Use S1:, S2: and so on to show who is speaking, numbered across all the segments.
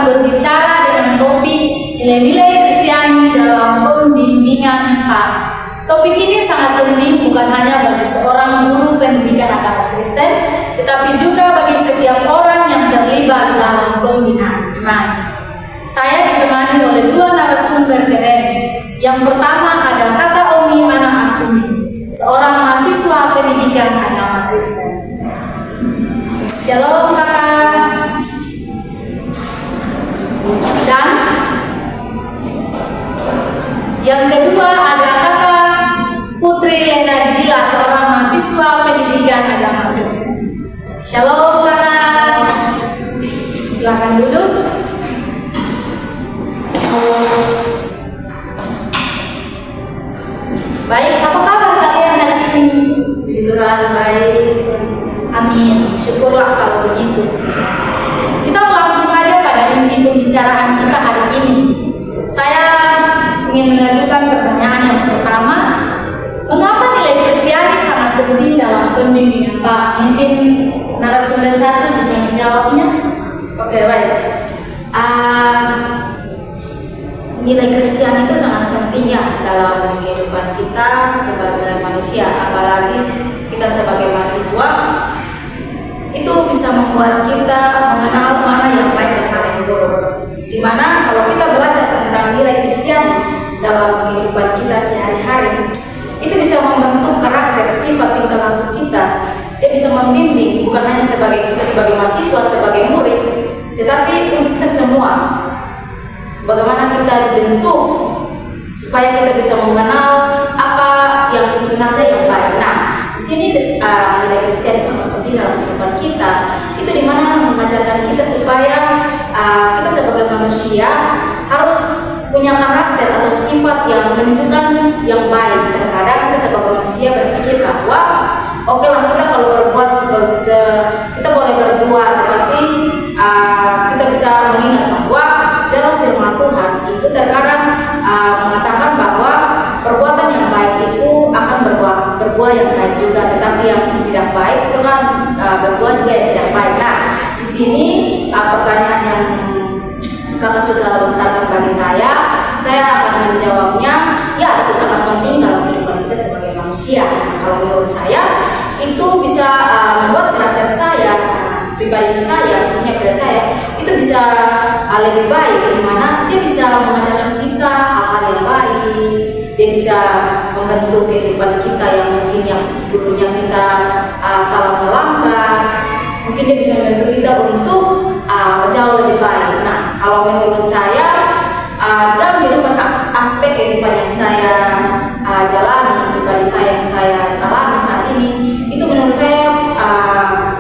S1: berbicara dengan topik nilai-nilai Kristiani dalam pembimbingan Pak. Topik ini sangat penting bukan hanya bagi seorang guru pendidikan agama Kristen, tetapi juga bagi setiap orang yang terlibat dalam pembinaan iman. Saya ditemani oleh dua narasumber keren. Yang pertama ada Kakak Omi Anak Akumi, seorang mahasiswa pendidikan agama Kristen. Shalom Kakak. Dan yang kedua ada Kakak Putri Lena Jila, seorang mahasiswa pendidikan agama Kristen. Shalom Kakak. Silakan duduk. Baik, apa kabar kalian hari ini? Puji Tuhan, baik. Amin. Syukurlah kalau begitu. Kita langsung saja pada inti pembicaraan kita hari ini. Saya ingin mengajukan pertanyaan yang pertama. Mengapa nilai Kristiani sangat penting dalam pembimbingan Pak? Mungkin narasumber satu bisa menjawabnya. Oke, baik. Nilai Kristiani itu sangat penting ya dalam kehidupan kita sebagai manusia, apalagi kita sebagai mahasiswa. Itu bisa membuat kita mengenal mana yang baik dan mana yang buruk. Dimana kalau kita belajar tentang nilai Kristiani dalam kehidupan kita sehari-hari, itu bisa membentuk karakter, sifat tingkah laku kita. Dia bisa membimbing bukan hanya sebagai kita sebagai mahasiswa, sebagai murid, tetapi untuk kita semua. Bagaimana kita dibentuk supaya kita bisa mengenal apa yang sebenarnya yang baik. Nah, di sini nilai Kristiani sangat penting dalam kehidupan kita. Itu dimana mengajarkan kita supaya kita sebagai manusia harus punya karakter atau sifat yang menunjukkan yang baik. Terkadang kita sebagai manusia berpikir bahwa oke lah, kita kalau berbuat kita boleh berbuat, tetapi kita bisa mengingat bahwa dalam firman Tuhan itu terkadang mengatakan bahwa perbuatan yang baik itu akan berbuah yang baik juga, tetapi yang tidak baik itu kan berbuah juga yang tidak baik. Nah, di sini pertanyaan yang Kakak sudah lontarkan bagi saya akan menjawabnya. Ya, itu sangat penting dalam kehidupan kita sebagai manusia. Kalau menurut saya itu bisa membuat karakter saya, pribadi saya, punya pribadi saya itu bisa lebih baik, di mana dia bisa mengajarkan kita hal yang baik. Dia bisa membentuk kehidupan kita yang mungkin yang dulunya kita salah melangkah. Mungkin dia bisa membantu kita untuk jauh lebih baik. Nah, kalau menurut saya dalam kehidupan aspek kehidupan yang saya jalani, pribadi saya yang saya alami saat ini, itu menurut saya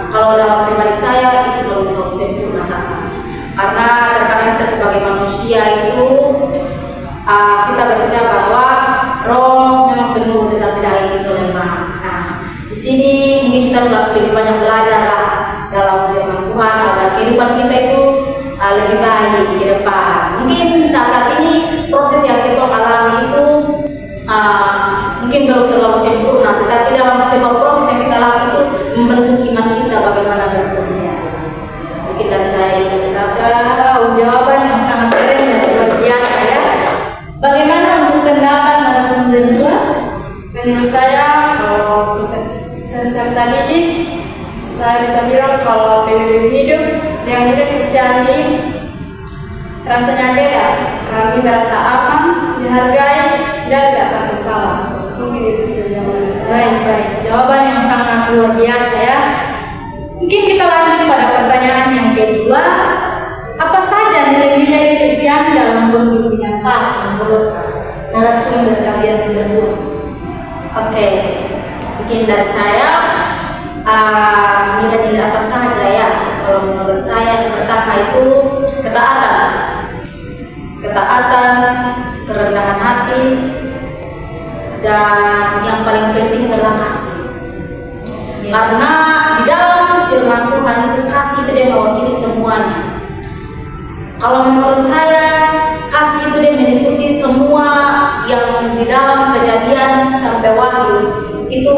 S1: kalau dalam pribadi saya itu belum sempurna, karena terkadang kita sebagai manusia itu kita berbicara bahwa roh memang penuh tetapi daging itu lemah. Nah, di sini mungkin kita lebih banyak belajar lah dalam firman Tuhan agar kehidupan kita itu lebih baik di depan. Mungkin saat ini proses yang kita alami itu mungkin belum terlalu sempurna, tetapi dalam sebuah proses yang kita alami itu membentuk iman kita bagaimana bentuknya. Mungkin dari saya itu Kakak. Jawaban yang sangat keren dan luar biasa ya. Bagaimana untuk pendapat narasumber dua?
S2: Menurut saya, kalau peserta didik, saya bisa bilang kalau pembimbing hidup dengan nilai Kristiani rasanya beda. Kami merasa aman, dihargai, dan tidak takut salah. Mungkin itu saja.
S1: Baik. Jawaban yang sangat luar biasa ya. Mungkin kita lanjut pada pertanyaan yang kedua. Apa saja nilai-nilai Kristiani dalam pembimbingan Pak menurut narasumber kalian berdua?
S3: Oke, mungkin dari saya nilai-nilai apa saja ya? Kalau menurut saya yang pertama itu ketaatan, kerendahan hati, dan yang paling penting adalah kasih. Karena di dalam firman Tuhan itu kasih itu dia mewakili semuanya. Kalau menurut saya kasih itu dia meliputi semua yang di dalam Kejadian sampai Wahyu itu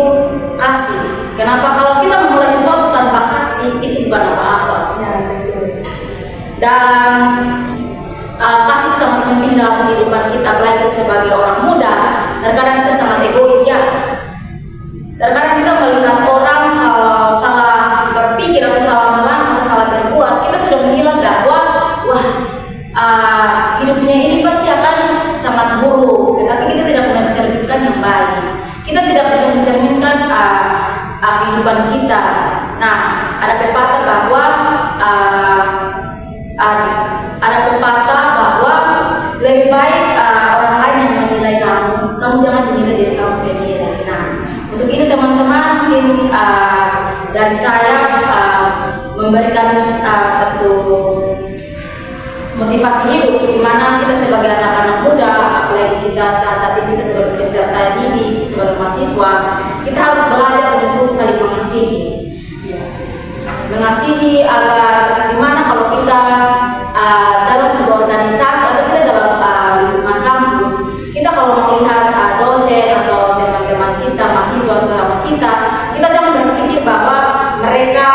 S3: kasih. Kenapa? Kalau kita memulai sesuatu tanpa kasih itu bukan apa-apa.
S2: Ya, betul.
S3: Dan
S1: Nah, ada pepatah bahwa lebih baik orang lain yang menilai kamu jangan menilai diri kamu sendiri. Nah, untuk ini teman-teman mungkin dari saya memberikan satu motivasi hidup di mana kita sebagai anak-anak muda, apalagi kita saat ini kita sebagai peserta didik, sebagai mahasiswa, kita harus belajar untuk saling mengasihi agar dimana kalau kita dalam sebuah organisasi atau kita dalam lingkungan kampus, kita kalau melihat dosen atau teman-teman kita, mahasiswa selama kita jangan berpikir bahwa mereka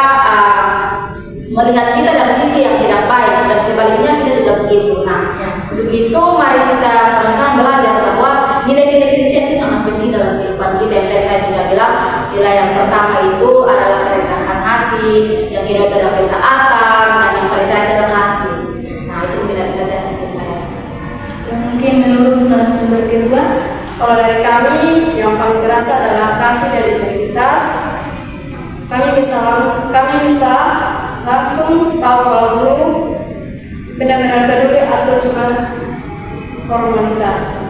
S1: melihat kita dari sisi yang tidak baik dan sebaliknya kita tidak begitu. Nah, untuk itu mari kita sama-sama belajar bahwa nilai-nilai Kristen itu sangat penting dalam kehidupan kita. Yang tadi saya sudah bilang, nilai yang pertama itu adalah kerendahan hati, yang kedua adalah ketaatan, dan yang paling terakhir adalah kasih. Nah, itu mungkin dari saya.
S2: Yang mungkin menurut narasumber kedua, kalau dari kami yang paling terasa adalah kasih dan integritas. Kami bisa langsung tahu kalau guru benar-benar peduli atau cuma formalitas.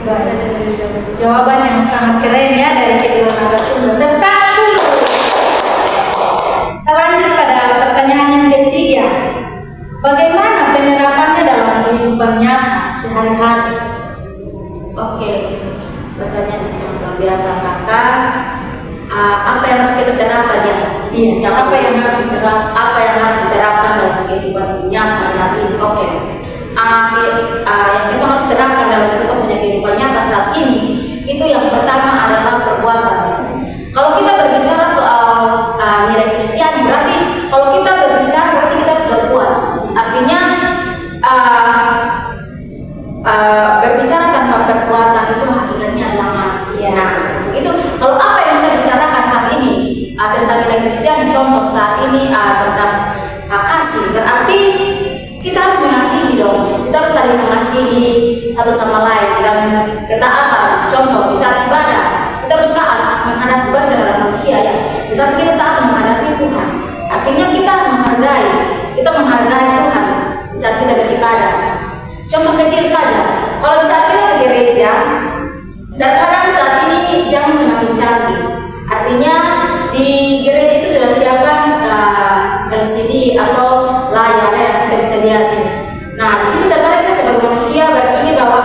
S2: Bahasa dari
S3: Jawaban yang sangat keren ya dari kedua narasumber. Tepat dulu. Kita lanjut pada pertanyaan yang ketiga. Bagaimana penerapannya dalam kehidupan nyata sehari-hari?
S1: Oke, pertanyaan yang sangat luar biasa. Maka apa yang harus kita terapkan ya?
S3: Iya, apa yang harus
S1: diterapkan dalam kehidupan nyata saat ini? Oke. Yang kita harus terapkan dalam kita punya kehidupan nyata saat ini, itu yang pertama adalah perbuatan. Kalau kita berbicara soal nilai Kristen, berarti kalau kita berbicara berarti kita harus berbuat. Artinya berbicara tanpa perbuatan itu hakikatnya adalah mati.
S3: Ya.
S1: Nah, untuk itu kalau apa yang kita bicarakan saat ini tentang nilai Kristen, contoh saat ini tentang kasih, berarti kita harus mengasihi dong. Kita harus saling mengasihi satu sama lain. Dan ketaatan, contoh di saat ibadah kita harus taat menghadap bukan terhadap manusia ya, tetapi kita taat menghadapi Tuhan. Artinya kita menghargai Tuhan di saat kita beribadah. Contoh kecil saja, kalau di saat kita ke gereja, dan kadang saat ini zaman semakin canggih. Artinya di gereja itu sudah siapkan LCD atau layar yang kita bisa lihat. Nah, di situ terkadang kita sebagai manusia berpikir bahwa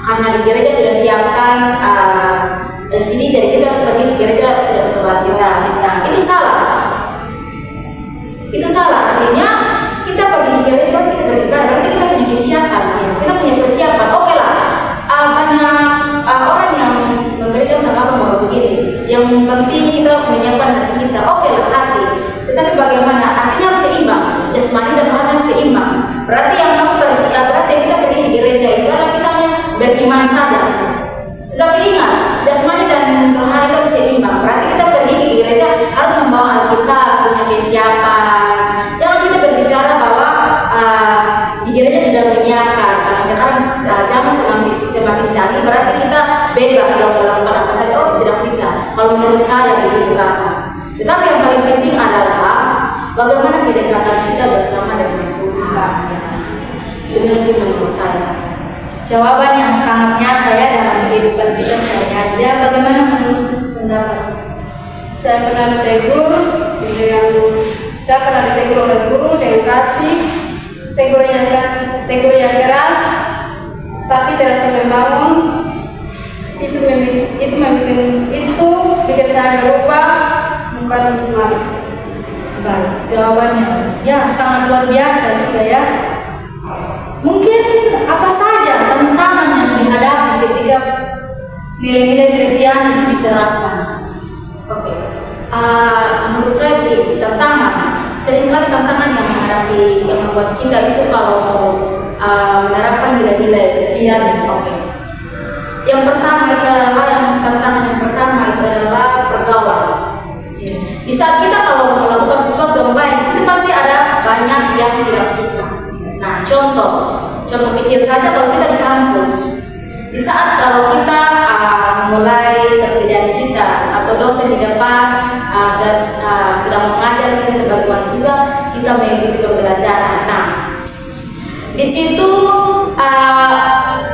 S1: karena di gereja sudah siapkan LCD, jadi kita pergi ke gereja tidak bisa buat kita. Itu salah. Artinya kita pergi ke gereja berarti kita beribadah, berarti kita punya kesiapan. Kita punya persiapan. Oke lah, banyak orang yang memberikan tanggapan bahwa begini. Yang penting kita menyiapkan hati kita. Oke lah, hati. Tetapi bagaimana? Artinya harus seimbang. Jasmani dan rohani harus seimbang. Berarti yang berarti kita pergi ke gereja itu adalah kita hanya beriman saja. Tetapi ingat, jasmani dan rohani itu harus seimbang. Berarti kita pergi ke gereja harus membawa Alkitab, punya kesiapan. Jangan kita berbicara bahwa di gereja sudah menyiapkan. Karena sekarang zaman semakin canggih, berarti kita bebas kalau melakukan apa saja. Oh, tidak bisa. Kalau menurut saya begitu kakak. Tetapi yang paling penting adalah bagaimana kedekatan kita bersama dengan Tuhan. Itu mungkin menurut saya.
S3: Jawaban yang sangat nyata ya dalam kehidupan kita sehari-hari. Ya, bagaimana menurut pendapat?
S2: Saya pernah ditegur oleh guru dengan kasih, tegur yang keras, tapi terasa membangun. Itu bikin saya berubah, bukan marah.
S3: Baik, jawabannya ya sangat luar biasa juga ya. Mungkin apa saja tantangan yang dihadapi ketika nilai-nilai Kristiani diterapkan?
S1: Oke. Menurut saya begini, seringkali tantangan yang membuat kita itu kalau mau menerapkan nilai-nilai Kristiani. Oke. Yang pertama itu adalah tantangan yang pertama itu adalah pergaulan. Di saat kita kalau melakukan sesuatu yang baik, itu pasti ada banyak yang tidak suka. Nah, contoh kecil saja kalau kita di kampus, di saat kalau kita mulai pekerjaan kita atau dosen di depan
S3: kita mengikuti pembelajaran. Nah, di situ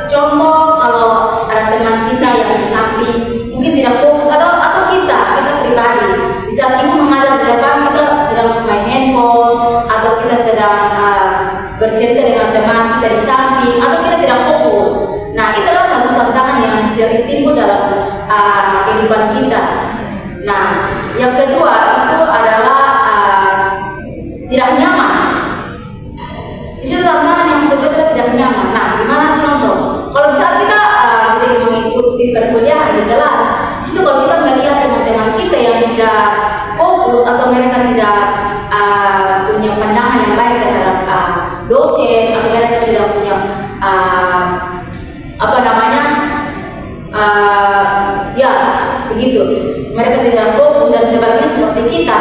S3: contoh kalau ada teman kita yang di samping mungkin tidak fokus atau kita pribadi di saat ibu mengajar di depan kita sedang main handphone atau kita sedang bercerita dengan teman kita di samping atau kita tidak fokus. Nah, itu adalah satu tantangan yang sering timbul dalam kehidupan kita. Nah, yang kedua itu adalah tidak nyaman. Itu tantangan yang betul-betul tidak nyaman. Nah, gimana contoh? Kalau misalnya kita sedang mengikuti perkuliahan di kelas, itu kalau kita melihat teman-teman kita yang tidak fokus atau mereka tidak punya pandangan yang baik terhadap dosen atau mereka tidak punya ya begitu, mereka tidak fokus dan sebagainya seperti kita,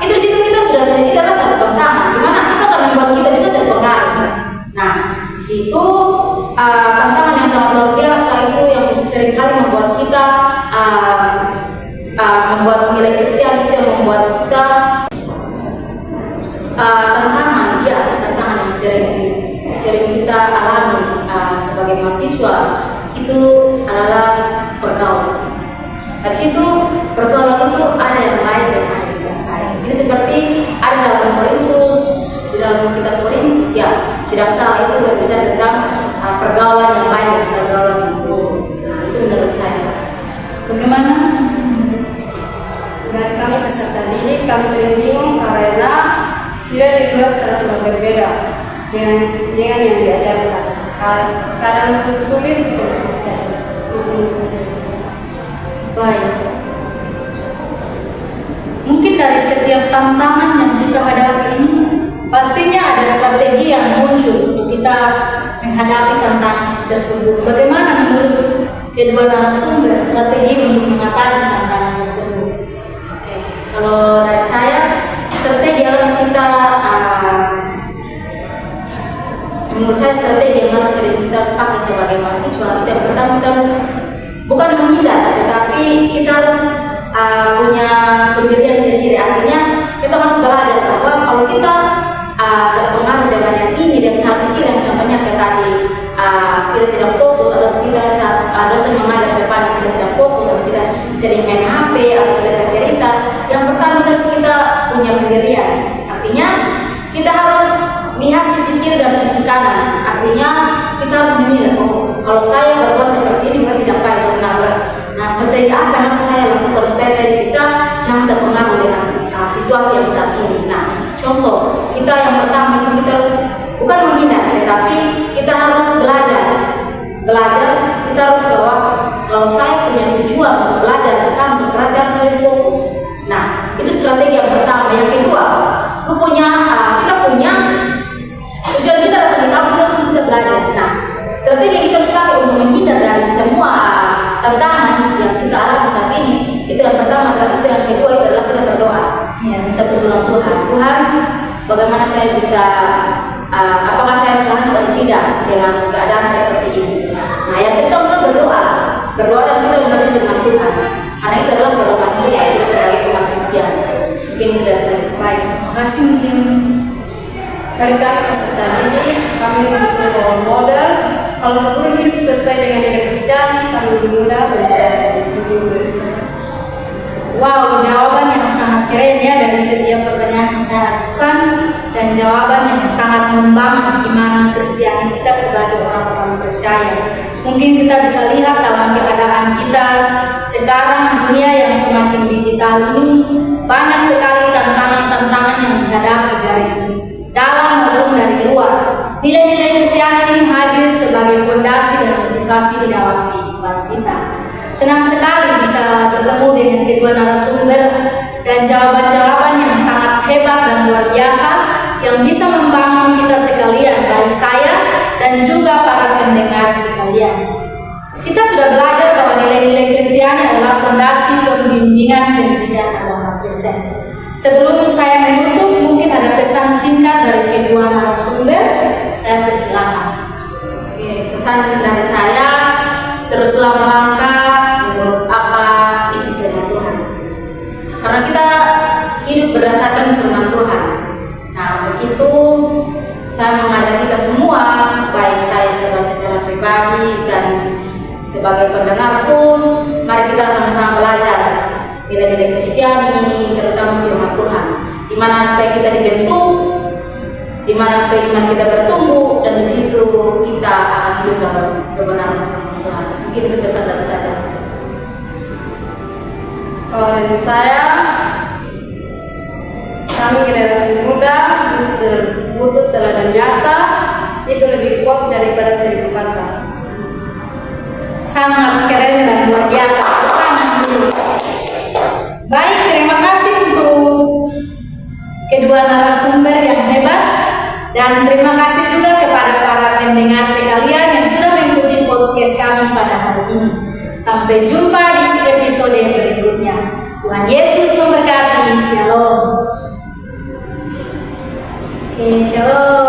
S3: itu situ kita sudah terjadi adalah satu tantangan dimana itu akan membuat kita juga terpengaruh. Nah, di situ tantangan yang sangat luar biasa itu yang seringkali membuat kita membuat nilai Kristen itu yang membuat kita tantangan yang sering kita alami sebagai mahasiswa itu adalah pergaulan. Dari situ pergaulan itu ada yang baik dan ada yang tidak baik. Itu seperti ada dalam Korintus, di dalam kitab Korintus ya, tidak salah itu berbicara tentang pergaulan yang baik dan pergaulan yang buruk. Nah, itu menurut saya.
S2: Bagaimana? Dan kami peserta didik, kami sering bingung karena tidak dibuat secara berbeda dengan yang diajarkan. Kadang sulit konsisten.
S3: Baik. Mungkin dari setiap tantangan yang kita hadapi ini, pastinya ada strategi yang muncul untuk kita menghadapi tantangan tersebut. Bagaimana menurut kedua narasumber strategi untuk mengatasi tantangan tersebut? Oke, kalau dari saya, strategi adalah kita menurut saya strategi yang harus sering kita pakai sebagai mahasiswa itu yang pertama kita harus bukan menghindar, tetapi kita harus punya pendirian sendiri. Artinya kita harus belajar bahwa kalau kita terpengaruh dengan yang ini dengan hal kecil yang contohnya kayak tadi kita tidak fokus atau kita saat dosen mengajar depan kita tidak fokus atau kita sering main HP atau kita bercerita, yang pertama kita punya pendirian. Artinya kita harus lihat sisi kiri dan sisi kanan. Artinya kita harus menilai, oh kalau saya berbuat seperti ini berarti tidak baik. Nah, strategi apa yang harus saya lakukan supaya saya bisa jangan terpengaruh dengan situasi yang saat ini. Nah, contoh kita yang pertama itu kita harus bukan menghindar, tetapi kita harus belajar. Kita harus bahwa kalau saya punya tujuan untuk belajar di kampus, berarti harus saya fokus. Nah, itu strategi yang pertama. Yang kedua, kita punya tujuan kita adalah di kampus kita belajar. Nah, strategi yang kita harus pakai untuk menghindar dari semua tantangan yang kita alami saat ini, itu yang pertama adalah itu. Yang kedua itu adalah kita berdoa. Ya, kita berdoa Tuhan, bagaimana saya bisa apakah saya selamat atau tidak dengan keadaan seperti ini. Nah, yang ketiga kita berdoa dan kita mengajar dengan Tuhan, karena itu adalah perlombaan kita sebagai umat Kristen. Mungkin tidak baik. Terima kasih. Mungkin
S2: dari kami peserta didik, kami memiliki role model. Kalau guru hidup sesuai dengan nilai Kristen, kami lebih mudah belajar dari guru.
S3: Wow, jawaban yang sangat keren ya dari setiap pertanyaan yang saya ajukan, dan jawaban yang sangat membangun iman Kristiani kita sebagai orang-orang percaya. Mungkin kita bisa lihat dalam keadaan kita sekarang, dunia yang semakin digital ini, banyak sekali tantangan-tantangan yang dihadapi dari dalam maupun dari luar. Nilai-nilai Kristiani ini hadir sebagai fondasi dan motivasi di dalam kehidupan kita. Senang sekali bisa bertemu dengan kedua narasumber dan jawaban-jawaban yang sangat hebat dan luar biasa yang bisa membangun kita sekalian, baik saya dan juga para pendengar sekalian. Kita sudah belajar bahwa nilai-nilai Kristiani adalah fondasi pembimbingan pendidikan agama Kristen. Sebelum saya menutup, mungkin ada pesan singkat dari kedua narasumber. Saya persilakan. Oke, pesan dari saya, teruslah melangkah menurut apa isi firman Tuhan. Karena kita hidup berdasarkan firman Tuhan. Nah, untuk
S1: mendengar pun, mari kita sama-sama belajar nilai-nilai Kristiani, terutama firman Tuhan. Di mana supaya kita dibentuk, di mana supaya iman kita bertumbuh, dan di situ kita akan hidup dalam kebenaran Tuhan. Mungkin itu pesan dari saya.
S2: Kalau dari saya, kami generasi muda butuh teladan nyata, itu lebih kuat daripada 1000 kata.
S3: Sangat keren dan luar biasa. Baik, terima kasih untuk kedua narasumber yang hebat, dan terima kasih juga kepada para pendengar sekalian yang sudah mengikuti podcast kami pada hari ini. Sampai jumpa di episode berikutnya. Tuhan Yesus memberkati. Shalom. Oke, shalom.